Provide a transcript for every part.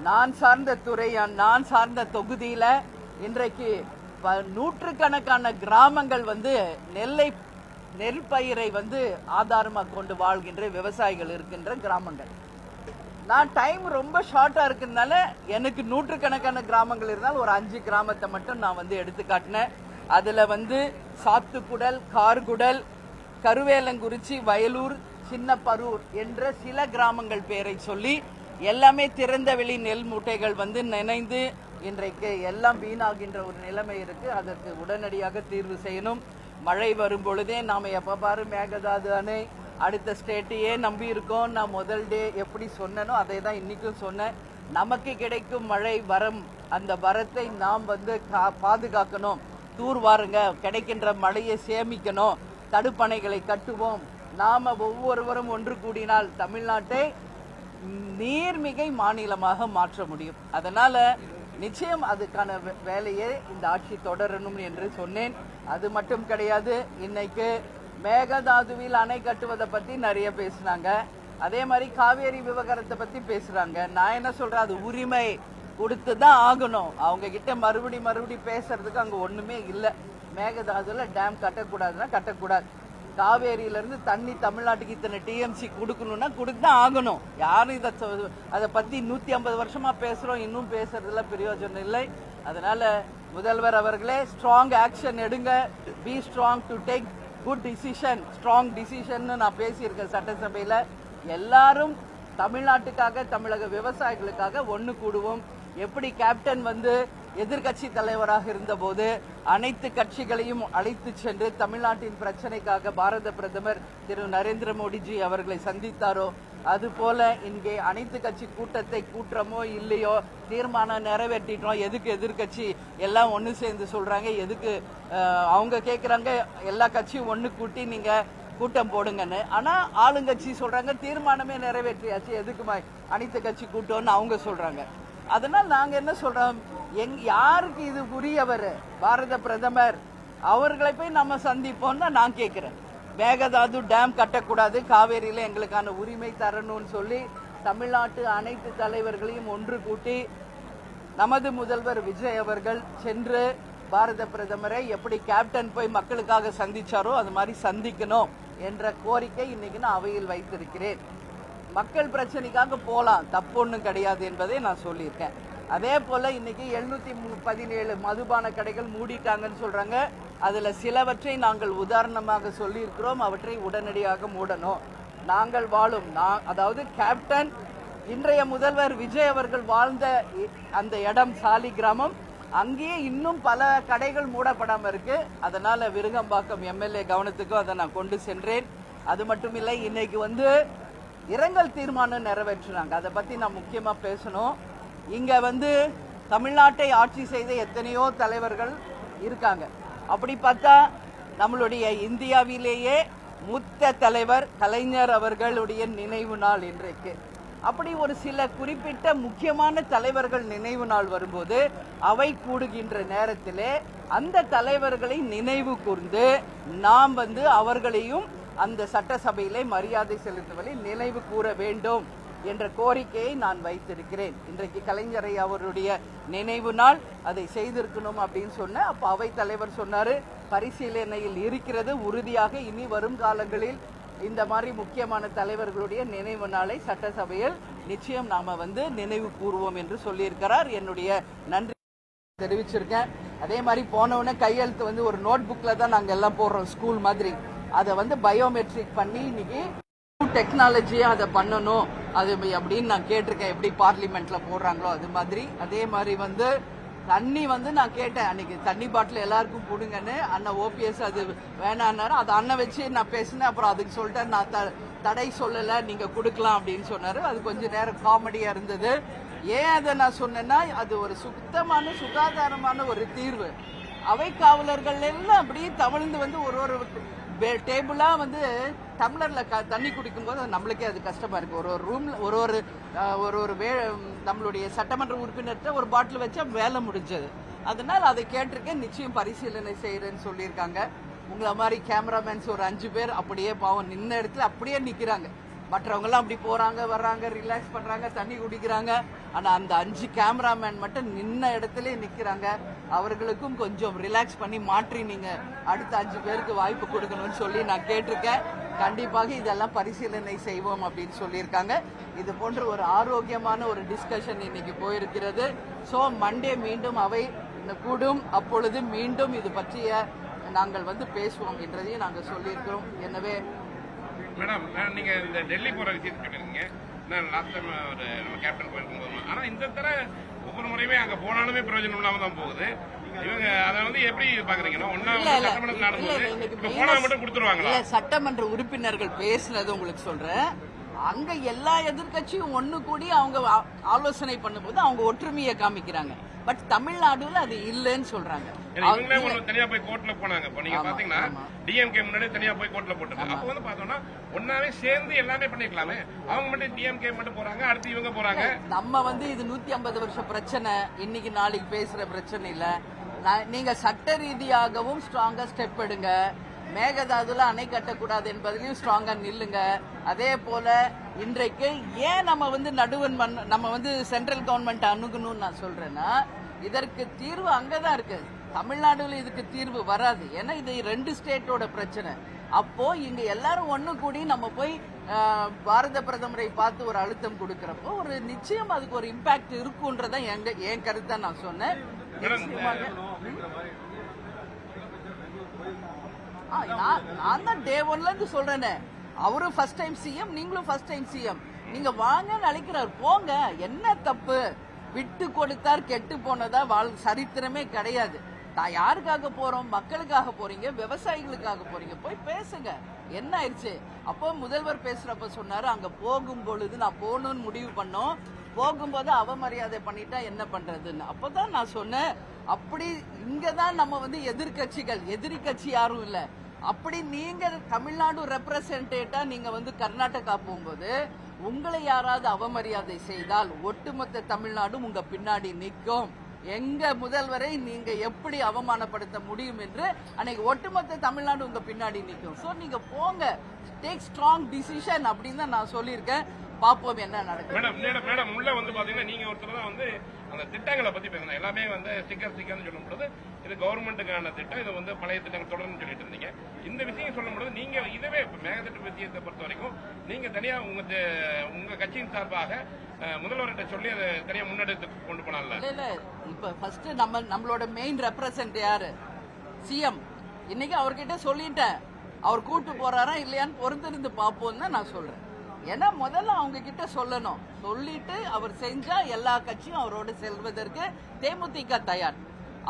நான் சார்ந்த துறை, நான் சார்ந்த தொகுதியில இன்றைக்கு நூற்றுக்கணக்கான கிராமங்கள் நெல் பயிரை ஆதாரமாக கொண்டு வாழ்கின்ற விவசாயிகள் இருக்கின்ற கிராமங்கள். நான் டைம் ரொம்ப ஷார்ட்டா இருக்கிறதுனால எனக்கு நூற்றுக்கணக்கான கிராமங்கள் இருந்தால் ஒரு 5 கிராமத்தை மட்டும் நான் எடுத்து காட்டினேன். அதுல சாத்துக்குடல், கார்குடல், கருவேலங்குறிச்சி, வயலூர், சின்னப்பரூர் என்ற சில கிராமங்கள் பேரை சொல்லி எல்லாமே திறந்தவெளி நெல் மூட்டைகள் நினைந்து இன்றைக்கு எல்லாம் வீணாகின்ற ஒரு நிலைமை இருக்கு. அதற்கு உடனடியாக தீர்வு செய்யணும். மழை வரும் பொழுதே நாம எப்ப பாரு மேகதாது அணை அடுத்த ஸ்டேட்டையே நம்பி இருக்கோம். நான் முதல் டே எப்படி சொன்னனோ அதை தான் இன்னைக்கும் சொன்னேன். நமக்கு கிடைக்கும் மழை வரம், அந்த வரத்தை நாம் பாதுகாக்கணும். தூர்வாருங்க, கிடைக்கின்ற மழையை சேமிக்கணும், தடுப்பணைகளை கட்டுவோம். நாம ஒவ்வொருவரும் ஒன்று கூடினால் தமிழ்நாட்டை நீர்மிகை மாநிலமாக மாற்ற முடியும். அதனால நிச்சயம் அதுக்கான வேலையை இந்த ஆட்சி தொடரணும் என்று சொன்னேன். அது மட்டும் கிடையாது, இன்னைக்கு மேகதாதுவில் அணை கட்டுவதை பத்தி நிறைய பேசினாங்க. அதே மாதிரி காவேரி விவகாரத்தை பத்தி பேசுறாங்க. நான் என்ன சொல்றேன், அது உரிமை கொடுத்துதான் ஆகணும். அவங்க கிட்ட மறுபடி பேசுறதுக்கு அங்க ஒண்ணுமே இல்லை. மேகதாதுல டேம் கட்டக்கூடாதுன்னா கட்டக்கூடாது. காவேரியில இருந்து தண்ணி தமிழ்நாட்டுக்கு இத்தனை டிஎம்சி கொடுக்கணும்னா கொடுத்துதான் ஆகணும். யாரும் அதை பத்தி 150 வருஷமா பேசுறோம், இன்னும் பேசுறதுல பிரயோஜனம் இல்லை. அதனால முதல்வர் அவர்களே, ஸ்ட்ராங் ஆக்ஷன் எடுங்க. Be strong to take good decision, strong decision நான் பேசியிருக்கேன் சட்டசபையில. எல்லாரும் தமிழ்நாட்டுக்காக, தமிழக விவசாயிகளுக்காக ஒன்னு கூடுவோம். எப்படி கேப்டன் எதிர்கட்சி தலைவராக இருந்தபோது அனைத்து கட்சிகளையும் அழைத்து சென்று தமிழ்நாட்டின் பிரச்சனைக்காக பாரத பிரதமர் திரு நரேந்திர மோடிஜி அவர்களை சந்தித்தாரோ, அதுபோல இங்கே அனைத்து கட்சி கூட்டத்தை கூட்டுறமோ இல்லையோ தீர்மானம் நிறைவேற்றிட்டோம். எதுக்கு எதிர்கட்சி எல்லாம் ஒன்னு சேர்ந்து சொல்றாங்க, எதுக்கு அவங்க கேட்கறாங்க எல்லா கட்சியும் ஒன்னு கூட்டி நீங்க கூட்டம் போடுங்கன்னு. ஆனா ஆளுங்கட்சி சொல்றாங்க தீர்மானமே நிறைவேற்றியாச்சு, எதுக்கு அனைத்து கட்சி கூட்டம்னு அவங்க சொல்றாங்க. அதனால் நாங்க என்ன சொல்றோம், யாருக்கு இது புரியவர் பாரத பிரதமர் அவர்களை போய் நம்ம சந்திப்போம்னா நான் கேட்கிறேன். மேகதாது டேம் கட்டக்கூடாது, காவேரியில எங்களுக்கான உரிமை தரணும்னு சொல்லி தமிழ்நாட்டு அனைத்து தலைவர்களையும் ஒன்று கூட்டி நமது முதல்வர் விஜய் அவர்கள் சென்று பாரத பிரதமரை எப்படி கேப்டன் போய் மக்களுக்காக சந்திச்சாரோ அது மாதிரி சந்திக்கணும் என்ற கோரிக்கை இன்னைக்கு நான் அவையில் வைத்திருக்கிறேன். மக்கள் பிரச்சனைக்காக போலாம், தப்பு ஒன்றும் கிடையாது என்பதை நான் சொல்லியிருக்கேன். அதே போல இன்னைக்கு 717 மதுபான கடைகள் மூடிட்டாங்கன்னு சொல்றாங்க. அதுல சிலவற்றை நாங்கள் உதாரணமாக சொல்லியிருக்கிறோம். அவற்றை உடனடியாக மூடணும். நாங்கள் வாழும், அதாவது கேப்டன் இன்றைய முதல்வர் விஜய் அவர்கள் வாழ்ந்த அந்த இடம் சாலி கிராமம், அங்கேயே இன்னும் பல கடைகள் மூடப்படாம இருக்கு. அதனால விருகம்பாக்கம் எம்எல்ஏ கவனத்துக்கும் அதை நான் கொண்டு சென்றேன். அது மட்டும் இல்லை, இன்னைக்கு இரங்கல் தீர்மானம் நிறைவேற்றினாங்க. அதை பத்தி நான் முக்கியமா பேசணும். இங்க தமிழ்நாட்டை ஆட்சி செய்த எத்தனையோ தலைவர்கள் இருக்காங்க. அப்படி பார்த்தா நம்மளுடைய இந்தியாவிலேயே மூத்த தலைவர் கலைஞர் அவர்களுடைய நினைவு நாள் இன்றைக்கு. அப்படி ஒரு சில குறிப்பிட்ட முக்கியமான தலைவர்கள் நினைவு நாள் வரும்போது அவை கூடுகின்ற நேரத்திலே அந்த தலைவர்களை நினைவு கூர்ந்து நாம் அவர்களையும் அந்த சட்டசபையிலே மரியாதை செலுத்துவதில் நினைவு கூற வேண்டும் என்ற கோரிக்கையை நான் வைத்திருக்கிறேன். இன்றைக்கு கலைஞரை அவருடைய நினைவு நாள், அதை செய்திருக்கணும் அப்படின்னு சொன்ன. அப்ப அவை தலைவர் சொன்னாரு, பரிசீலனையில் இருக்கிறது, உறுதியாக இனி வரும் காலங்களில் இந்த மாதிரி முக்கியமான தலைவர்களுடைய நினைவு நாளை சட்டசபையில் நிச்சயம் நாம நினைவு கூறுவோம் என்று சொல்லியிருக்கிறார். என்னுடைய நன்றி தெரிவிச்சிருக்கேன். அதே மாதிரி போனவுடனே கையெழுத்து ஒரு நோட் புக்ல தான் நாங்க எல்லாம் போடுறோம், ஸ்கூல் மாதிரி. அதை பயோமெட்ரிக் பண்ணி இன்னைக்கு டெக்னாலஜியா அதை பண்ணணும் அது அப்படின்னு நான் கேட்டிருக்கேன். எப்படி பார்லிமெண்ட்ல போடுறாங்களோ அது மாதிரி. அதே மாதிரி தண்ணி நான் கேட்டேன் அன்னைக்கு, தண்ணி பாட்டில் எல்லாருக்கும் கொடுங்கன்னு. அண்ணன் ஓபிஎஸ் அது வேணான்னாரு. அதை அண்ணன் வச்சு நான் பேசினேன். அப்புறம் அதுக்கு சொல்லிட்டேன், நான் தடை சொல்லல, நீங்க கொடுக்கலாம் அப்படின்னு சொன்னாரு. அது கொஞ்ச நேரம் காமெடியா இருந்தது. ஏன் அதை நான் சொன்னேன்னா, அது ஒரு சுத்தமான சுகாதாரமான ஒரு தீர்வு. அவை காவலர்கள் எல்லாம் அப்படியே தவழ்ந்து ஒரு டேபிளா டம்ளர்ல தண்ணி குடிக்கும் போது நம்மளுக்கே அது கஷ்டமா இருக்கு. ஒரு ரூம்ல ஒரு நம்மளுடைய சட்டமன்ற உறுப்பினர்கிட்ட ஒரு பாட்டில் வச்சா வேலை முடிஞ்சது. அதனால அதை கேட்டிருக்கேன். நிச்சயம் பரிசீலனை செய்யறேன்னு சொல்லியிருக்காங்க. உங்களை மாதிரி கேமராமேன்ஸ் ஒரு 5 பேர் அப்படியே பாவம் நின்ன இடத்துல அப்படியே நிக்கிறாங்க. மற்றவங்க எல்லாம் அப்படி போறாங்க வர்றாங்க, ரிலாக்ஸ் பண்றாங்க, தண்ணி குடிக்கிறாங்க. ஆனா அந்த 5 கேமராமேன் மட்டும் நின்ன இடத்துல நிக்கிறாங்க. அவர்களுக்கும் கொஞ்சம் ரிலாக்ஸ் பண்ணி மாற்றி நீங்க அடுத்த 5 பேருக்கு வாய்ப்பு கொடுக்கணும்னு சொல்லி நான் கேட்டிருக்கேன். கண்டிப்பாக இதெல்லாம் பரிசீலனை செய்வோம் அப்படின்னு சொல்லியிருக்காங்க. இது போன்ற ஒரு ஆரோக்கியமான ஒரு டிஸ்கஷன் இன்னைக்கு போயிருக்கிறது. சோ மண்டே மீண்டும் அவை கூடும், அப்பொழுது மீண்டும் இது பற்றிய நாங்கள் பேசுவோம் என்றதையும் நாங்கள் சொல்லியிருக்கிறோம். எனவே மேடம், நீங்க இந்த டெல்லி போற விஷயத்தை சொல்லிருக்கீங்க. நான் லாஸ்ட் டைம் நம்ம கேப்டன் போயிருக்கும் போது, ஆனா இந்த தர ஒவ்வொரு முறையுமே அங்க போனாலுமே பிரயோஜனம் இல்லாம தான் போகுது. இவங்க அதை எப்படி பாக்குறீங்கன்னா, சட்டமன்றத்தில் நடந்தது போனா மட்டும் கொடுத்துருவாங்களா? சட்டமன்ற உறுப்பினர்கள் பேசுனது உங்களுக்கு சொல்றேன். அங்க எல்லா எதிர்கட்சியும் ஒண்ணு கூடி அவங்க ஆலோசனை பண்ணும்போது அவங்க ஒற்றுமையை காமிக்கிறாங்க. பட் தமிழ்நாடுல அது இல்லன்னு சொல்றாங்க. தனியா போய் கோர்ட்ல போனாங்க. இப்ப நீங்க பாத்தீங்கன்னா டிஎம்கே முன்னாடி தனியா போய் கோர்ட்ல போட்டாங்க. அப்ப பார்த்தோம்னா ஒன்னாவே சேர்ந்து எல்லாமே பண்ணிக்கலாமே. அவங்க மட்டும் டிஎம்கே மட்டும் போறாங்க, அடுத்து இவங்க போறாங்க. நம்ம இது 150 வருஷ பிரச்சனை, இன்னைக்கு நாளைக்கு பேசுற பிரச்சனை இல்ல. நீங்க சட்ட ரீதியாகவும் ஸ்ட்ராங்கா ஸ்டெப் எடுங்க. மேகதாதுல அணை கட்டக்கூடாது என்பதிலையும் ஸ்ட்ராங்கா நில்லுங்க. அதே போல இன்றைக்கு ஏன் நம்ம நடுவன் நம்ம சென்ட்ரல் கவர்மெண்ட் அணுகணும்னு நான் சொல்றேன்னா, இதற்கு தீர்வு அங்கதான் இருக்கு. தமிழ்நாடுல இதுக்கு தீர்வு வராது. ஏன்னா இது 2 ஸ்டேட்டோட பிரச்சனை. அப்போ இங்க எல்லாரும் ஒண்ணு கூடி நம்ம போய் பாரத பிரதமரை பார்த்து ஒரு அழுத்தம் கொடுக்கறப்போ ஒரு நிச்சயம் அதுக்கு ஒரு இம்பாக்ட் இருக்கும்ன்றதான் என் கருத்தா நான் சொன்னேன். நான் தான் டே 1ல இருந்து சொல்றேனே, அவரும் ஃபர்ஸ்ட் டைம் சிஎம், நீங்களும் ஃபர்ஸ்ட் டைம் சிஎம். நீங்க வாங்கன்னு அழைக்கிறார், போங்க. என்ன தப்பு? விட்டு கொடுத்தார் கெட்டு போனதா சரித்திரமே கிடையாது. யாருக்காக போறோம்? மக்களுக்காக போறீங்க, விவசாயிகளுக்காக போறீங்க. போய் பேசுங்க. என்ன ஆயிடுச்சு? அப்போ முதல்வர் பேசுறப்ப சொன்னாரு, அங்க போகும் பொழுது நான் போகணும்னு முடிவு பண்ணோம், போகும்போது அவமரியாதை பண்ணிட்டா என்ன பண்றதுன்னு. அப்பதான் நான் சொன்னேன், அப்படி இங்கதான் நம்ம எதிர்கட்சிகள், எதிரி கட்சி யாரும் இல்ல. அப்படி நீங்க தமிழ்நாடு ரெப்ரசன்டேட்டா நீங்க கர்நாடகா போகும்போது உங்களை யாராவது அவமரியாதை செய்தால் ஒட்டுமொத்த தமிழ்நாடும் உங்க பின்னாடி நிற்கும். எங்க முதல்வரை நீங்க எப்படி அவமானப்படுத்த முடியும் என்று அன்னைக்கு ஒட்டுமொத்த தமிழ்நாடு உங்க பின்னாடி நிற்கும். சோ நீங்க போங்க, டேக் ஸ்ட்ராங் டிசிஷன் அப்படின்னு தான் நான் சொல்லியிருக்கேன். பாப்போம் என்ன நடக்கும். மேடம் உள்ள பாத்தீங்கன்னா நீங்க ஒருத்தர் தான் அந்த திட்டங்களை பத்தி பேசணும். எல்லாமே ஸ்டிக்கர்னு சொல்லும் பொழுது இது கவர்மெண்ட்டுக்கான திட்டம், இது பழைய திட்டங்கள் தொடர்ந்து சொல்லிட்டு இருந்தீங்க. இந்த விஷயம் சொல்லும் பொழுது நீங்க இதுவே மேகதிட்ட விஷயத்தை பொறுத்த வரைக்கும் நீங்க தனியா உங்க கட்சியின் சார்பாக முதல்வர்கிட்ட சொல்லி அதை தனியா முன்னெடுத்து கொண்டு போனால. இல்ல இப்ப ஃபர்ஸ்ட் நம்மளோட மெயின் ரெப்ரசன்ட் யாரு? சிஎம். இன்னைக்கு அவர்கிட்ட சொல்லிட்டேன். அவர் கூட்டு போறாரா இல்லையான்னு பொறுத்திருந்து பாப்போம் தான் நான் சொல்றேன். ஏன்னா முதல்ல அவங்க கிட்ட சொல்லணும். சொல்லிட்டு அவர் செஞ்சா எல்லா கட்சியும் அவரோடு செல்வதற்கு தேமுதிக தயார்.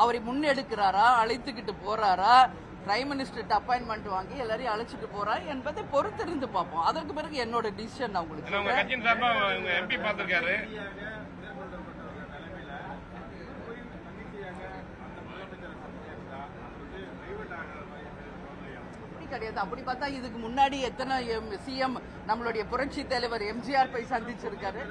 அவரை முன்னெடுக்கிறாரா, அழைத்துக்கிட்டு போறாரா, பிரைம் மினிஸ்டர் அப்பாயின்மெண்ட் வாங்கி எல்லாரையும் அழைச்சிட்டு போறா என்பதை பொறுத்திருந்து பார்ப்போம். அதற்கு பிறகு என்னோட டிசிஷன் உங்களுக்கு கிடையாது. அப்படி பார்த்தா இதுக்கு முன்னாடி எத்தனை சிஎம் நம்மளுடைய புரட்சி தலைவர் எம்ஜிஆர் போய் சந்திச்சிருக்காரு.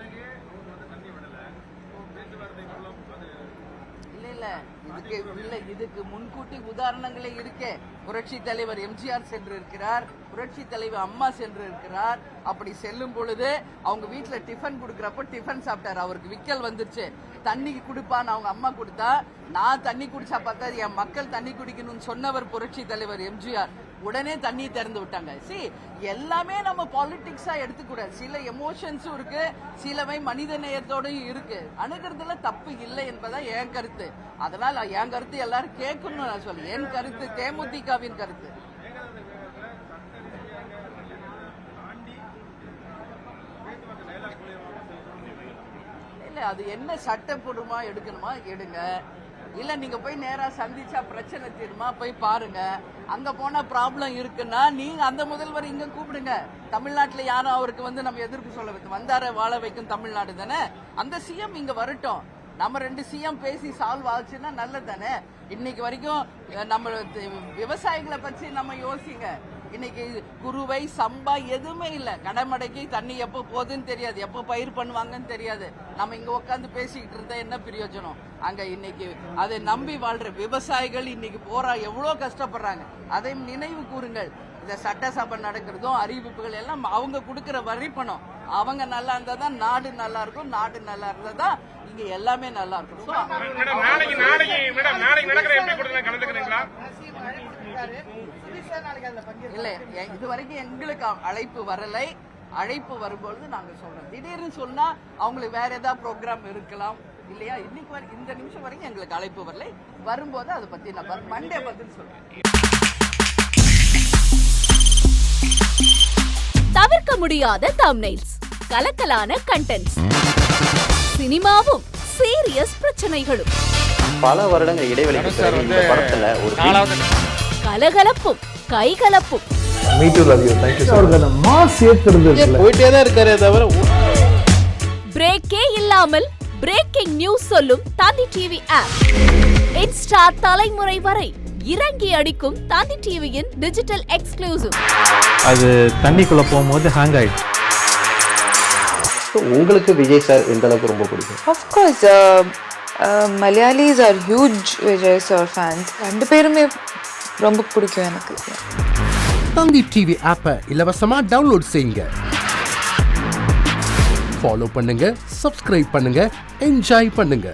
இதுக்கு முன்கூட்டி உதாரணங்களே இருக்கே. புரட்சி தலைவர் எம்ஜிஆர் சென்று இருக்கிறார், புரட்சி தலைவர் அம்மா சென்று இருக்கிறார். அப்படி செல்லும் பொழுது அவங்க வீட்டுல டிஃபன் குடுக்கறப்ப டிஃபன் சாப்பிட்டாரு. அவருக்கு விக்கல் வந்துருச்சு. தண்ணி குடிப்பான்னு அவங்க அம்மா கொடுத்தா, நான் தண்ணி குடிச்சா பார்த்தா என் மக்கள் தண்ணி குடிக்கணும்னு சொன்னவர் புரட்சி தலைவர் எம்ஜிஆர். உடனே தண்ணி திறந்து விட்டாங்க. எல்லாமே நம்ம பாலிடிக்ஸா எடுத்துக்கூடாது. சில எமோஷன்ஸும் இருக்கு, சிலவை மனித நேயத்தோடயும் இருக்கு. அணுகிறதுல தப்பு இல்லை என்பதான் என் கருத்து. அதனால என் கருத்து எல்லாரும் கேட்கணும்னு நான் சொல்ல. என் கருத்து தேமுதிகவின் கருத்து. இல்ல அது என்ன சட்டப்பூர்வமா எடுக்கணுமா எடுங்க. இல்ல நீங்க போய் நேரா சந்திச்சா பிரச்சனை தீருமா போய் பாருங்க. அங்க போனா ப்ராப்ளம் இருக்குன்னா நீங்க அந்த முதல்வர் இங்க கூப்பிடுங்க. தமிழ்நாட்டுல யாரும் அவருக்கு நம்ம எதிர்ப்பு சொல்ல வைக்கும். வந்தார வாழ வைக்கும் தமிழ்நாடு தானே. அந்த சிஎம் இங்க வரட்டும். நம்ம 2 சிஎம் பேசி சால்வ் ஆச்சுன்னா நல்லது தானே. இன்னைக்கு வரைக்கும் நம்ம விவசாயிகளை பற்றி நம்ம யோசிங்க. இன்னைக்கு குருவை சம்பா எதுவுமே இல்ல. கடமடைக்கு தண்ணி எப்போ போகுதுன்னு தெரியாது, எப்போ பயிர் பண்ணுவாங்கன்னு தெரியாது. நம்ம இங்க உட்காந்து பேசிக்கிட்டு இருந்தா என்ன பிரயோஜனம்? அங்க இன்னைக்கு அதை நம்பி வாழ்ற விவசாயிகள் இன்னைக்கு எவ்வளவு கஷ்டப்படுறாங்க. அதையும் நினைவு கூறுங்கள். இந்த சட்டசபை நடக்கிறதும் அறிவிப்புகள் எல்லாம் அவங்க கொடுக்கிற வரி பணம். அவங்க நல்லா இருந்தா தான் நாடு நல்லா இருக்கும், நாடு நல்லா இருந்தா தான் இங்க எல்லாமே நல்லா இருக்கும். இல்ல, இதுவரைக்கும் எங்களுக்கு அழைப்பு வரலை. அழைப்பு வரும்பொழுது நாங்க சொல்றோம். திடீர்னு சொன்னா அவங்களுக்கு வேற ஏதாவது ப்ரோக்ராம் இருக்கலாம் இல்லையா. இன்னைக்கு இந்த நிமிஷம் வரைக்கும் எங்களுக்கு அழைப்பு வரலை. வரும்போது அதை பத்தி நான் மண்டே பதில் சொல்றேன். தவிர்க்க முடியாத தம்ப்நெயில்ஸ், கலக்கலான கண்டென்ட்ஸ், சினிமாவும் சீரியஸ் பிரச்சனைகளும், பல வருடங்கள் இடைவெளிக்கு பிறகு இந்த படத்துல ஒரு கலகலப்பும் கைகலப்பும், போயிட்டே தான் இருக்காரே தவிர பிரேக்கே இல்லாமல் பிரேக்கிங் நியூஸ் சொல்லும் தந்தி டிவி ஆப். இன்ஸ்டா தலைமுறை வரை இறங்கி அடிக்கும் தந்தி டிவியின் டிஜிட்டல் எக்ஸ்க்ளூசிவ். அது தண்ணிக்குள்ள போகும்போது ஹேங் ஆயிடுச்சு. உங்களுக்கு விஜய் சார் எந்த அளவுக்கு ரொம்ப பிடிக்கும்? Of course, Malayalis are huge Vijay sir fans. ரெண்டு பேருமே ரொம்ப பிடிக்கும் எனக்கு. தந்தி டிவி ஆப்பை இலவசமா டவுன்லோட் செய்யுங்க. ஃபாலோ பண்ணுங்க, சப்ஸ்கிரைப் பண்ணுங்க, என்ஜாய் பண்ணுங்க.